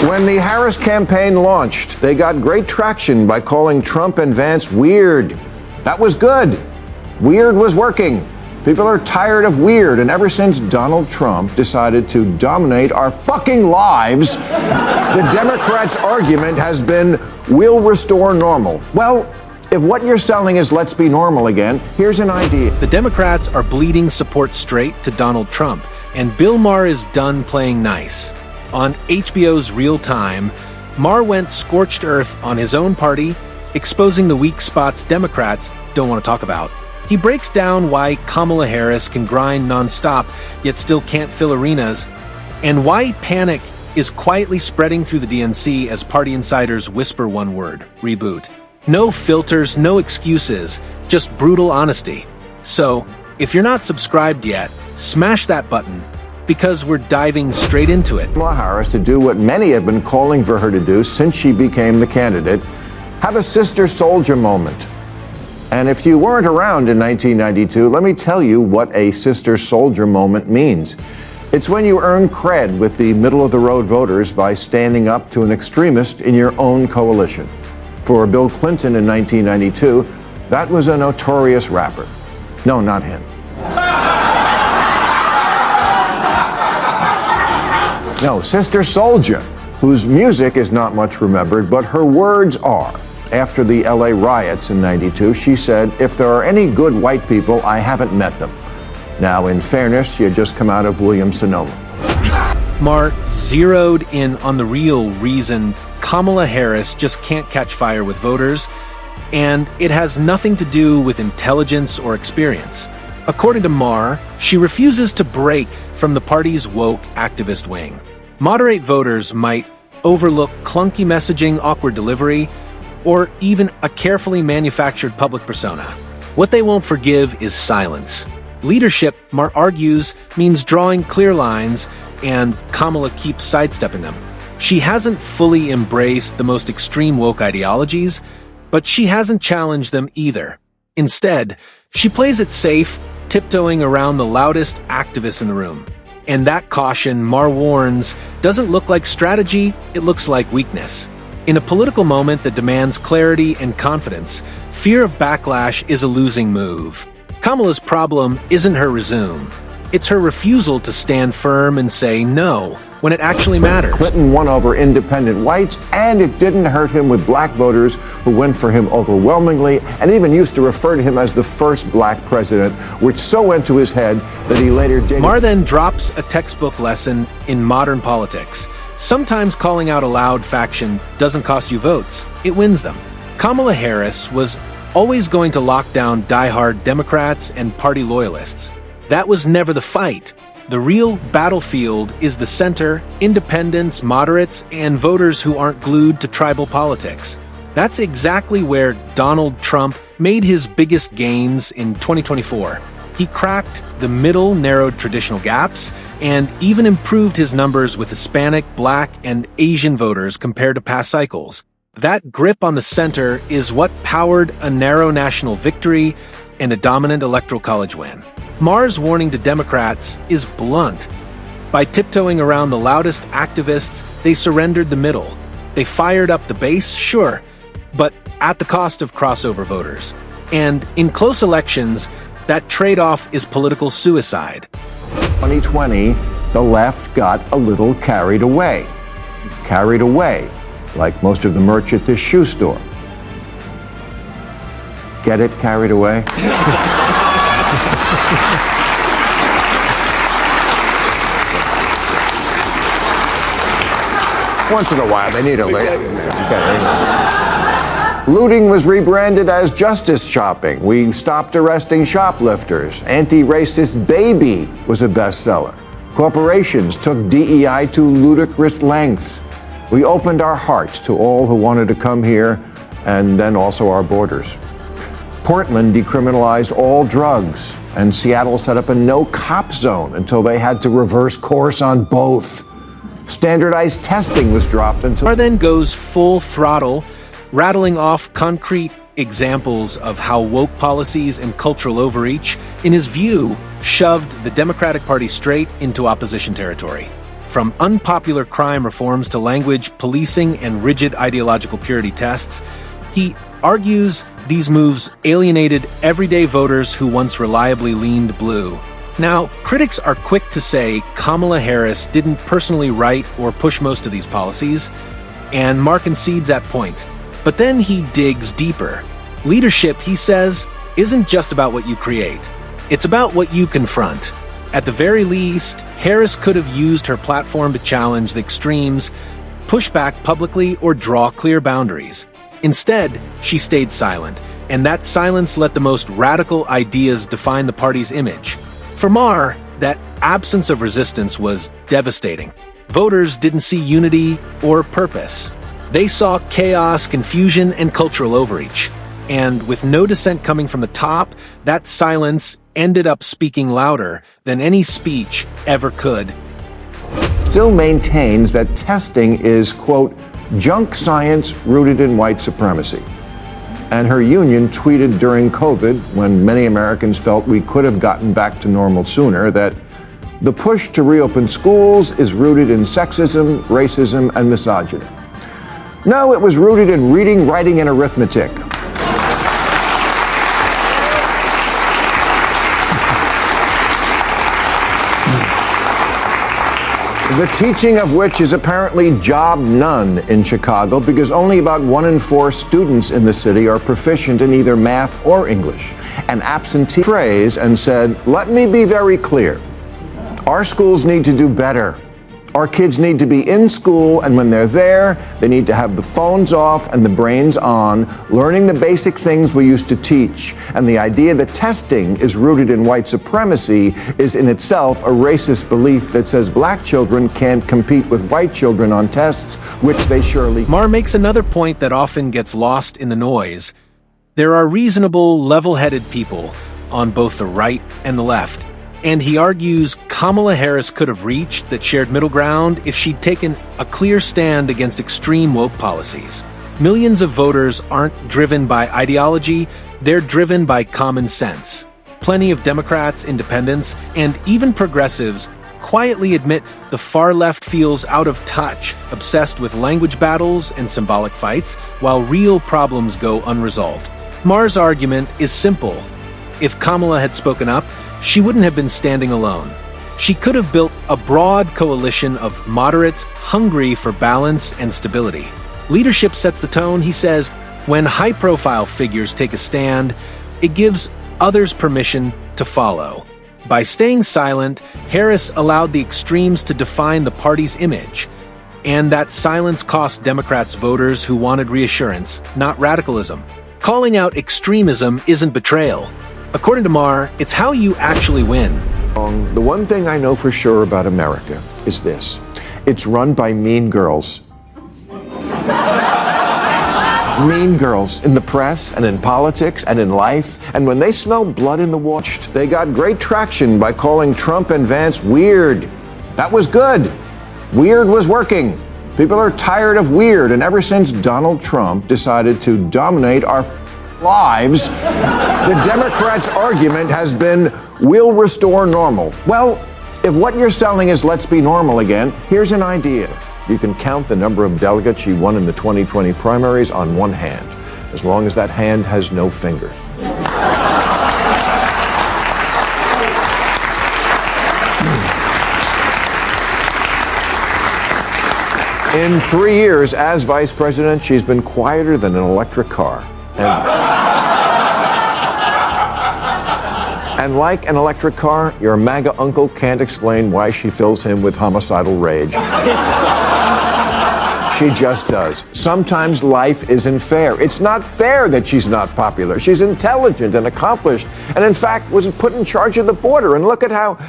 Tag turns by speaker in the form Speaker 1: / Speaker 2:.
Speaker 1: When the Harris campaign launched, they got great traction by calling Trump and Vance weird. That was good. Weird was working. People are tired of weird, and ever since Donald Trump decided to dominate our fucking lives, the Democrats' argument has been, we'll restore normal. Well, if what you're selling is let's be normal again, here's an idea.
Speaker 2: The Democrats are bleeding support straight to Donald Trump, and Bill Maher is done playing nice. On HBO's Real Time, Maher went scorched earth on his own party, exposing the weak spots Democrats don't want to talk about. He breaks down why Kamala Harris can grind nonstop, yet still can't fill arenas, and why panic is quietly spreading through the DNC as party insiders whisper one word: reboot. No filters, no excuses, just brutal honesty. So, if you're not subscribed yet, smash that button, because we're diving straight into it.
Speaker 1: Kamala Harris to do what many have been calling for her to do since she became the candidate, have a sister soldier moment. And if you weren't around in 1992, let me tell you what a sister soldier moment means. It's when you earn cred with the middle-of-the-road voters by standing up to an extremist in your own coalition. For Bill Clinton in 1992, that was a notorious rapper. No, not him. No, Sister Souljah, whose music is not much remembered, but her words are. After the LA riots in 92, she said, if there are any good white people, I haven't met them. Now, in fairness, she had just come out of Williams-Sonoma.
Speaker 2: Maher zeroed in on the real reason Kamala Harris just can't catch fire with voters, and it has nothing to do with intelligence or experience. According to Maher, she refuses to break from the party's woke activist wing. Moderate voters might overlook clunky messaging, awkward delivery, or even a carefully manufactured public persona. What they won't forgive is silence. Leadership, Maher argues, means drawing clear lines, and Kamala keeps sidestepping them. She hasn't fully embraced the most extreme woke ideologies, but she hasn't challenged them either. Instead, she plays it safe, tiptoeing around the loudest activists in the room. And that caution, Maher warns, doesn't look like strategy, it looks like weakness. In a political moment that demands clarity and confidence, fear of backlash is a losing move. Kamala's problem isn't her resume. It's her refusal to stand firm and say no when it actually matters.
Speaker 1: Clinton won over independent whites, and it didn't hurt him with black voters who went for him overwhelmingly and even used to refer to him as the first black president, which so went to his head that he later dated.
Speaker 2: Maher then drops a textbook lesson in modern politics. Sometimes calling out a loud faction doesn't cost you votes, it wins them. Kamala Harris was always going to lock down diehard Democrats and party loyalists. That was never the fight. The real battlefield is the center, independents, moderates, and voters who aren't glued to tribal politics. That's exactly where Donald Trump made his biggest gains in 2024. He cracked the middle, narrowed traditional gaps, and even improved his numbers with Hispanic, Black, and Asian voters compared to past cycles. That grip on the center is what powered a narrow national victory and a dominant electoral college win. Maher's warning to Democrats is blunt. By tiptoeing around the loudest activists, they surrendered the middle. They fired up the base, sure, but at the cost of crossover voters. And in close elections, that trade-off is political suicide.
Speaker 1: 2020, the left got a little carried away. Carried away, like most of the merch at this shoe store. Get it, carried away? Once in a while, they need a lick. Looting was rebranded as justice shopping. We stopped arresting shoplifters. Anti-racist Baby was a bestseller. Corporations took DEI to ludicrous lengths. We opened our hearts to all who wanted to come here, and then also our borders. Portland decriminalized all drugs, and Seattle set up a no-cop zone until they had to reverse course on both. Standardized testing was dropped until...
Speaker 2: Maher then goes full throttle, rattling off concrete examples of how woke policies and cultural overreach, in his view, shoved the Democratic Party straight into opposition territory. From unpopular crime reforms to language policing and rigid ideological purity tests, he argues these moves alienated everyday voters who once reliably leaned blue. Now, critics are quick to say Kamala Harris didn't personally write or push most of these policies, and Maher concedes that point. But then he digs deeper. Leadership, he says, isn't just about what you create. It's about what you confront. At the very least, Harris could have used her platform to challenge the extremes, push back publicly, or draw clear boundaries. Instead, she stayed silent, and that silence let the most radical ideas define the party's image. For Maher, that absence of resistance was devastating. Voters didn't see unity or purpose. They saw chaos, confusion, and cultural overreach. And with no dissent coming from the top, that silence ended up speaking louder than any speech ever could.
Speaker 1: Still maintains that testing is, quote, junk science rooted in white supremacy. And her union tweeted during COVID, when many Americans felt we could have gotten back to normal sooner, that the push to reopen schools is rooted in sexism, racism, and misogyny. No, it was rooted in reading, writing, and arithmetic. The teaching of which is apparently job none in Chicago, because only about 1 in 4 students in the city are proficient in either math or English. An absentee phrase and said, let me be very clear. Our schools need to do better. Our kids need to be in school, and when they're there, they need to have the phones off and the brains on, learning the basic things we used to teach. And the idea that testing is rooted in white supremacy is in itself a racist belief that says black children can't compete with white children on tests, which they surely can.
Speaker 2: Maher makes another point that often gets lost in the noise. There are reasonable, level-headed people on both the right and the left. And he argues Kamala Harris could have reached that shared middle ground if she'd taken a clear stand against extreme woke policies. Millions of voters aren't driven by ideology, they're driven by common sense. Plenty of Democrats, independents, and even progressives quietly admit the far left feels out of touch, obsessed with language battles and symbolic fights, while real problems go unresolved. Maher's argument is simple. If Kamala had spoken up, she wouldn't have been standing alone. She could have built a broad coalition of moderates hungry for balance and stability. Leadership sets the tone, he says. When high-profile figures take a stand, it gives others permission to follow. By staying silent, Harris allowed the extremes to define the party's image. And that silence cost Democrats voters who wanted reassurance, not radicalism. Calling out extremism isn't betrayal. According to Maher, it's how you actually win.
Speaker 1: The one thing I know for sure about America is this. It's run by mean girls. Mean girls in the press and in politics and in life. And when they smell blood in the water, they got great traction by calling Trump and Vance weird. That was good. Weird was working. People are tired of weird. And ever since Donald Trump decided to dominate our lives, the Democrats' argument has been, we'll restore normal. Well, if what you're selling is let's be normal again, here's an idea. You can count the number of delegates she won in the 2020 primaries on one hand, as long as that hand has no finger. In 3 years as vice president, she's been quieter than an electric car. And like an electric car, your MAGA uncle can't explain why she fills him with homicidal rage. She just does. Sometimes life isn't fair. It's not fair that she's not popular. She's intelligent and accomplished, and in fact was put in charge of the border. And look at how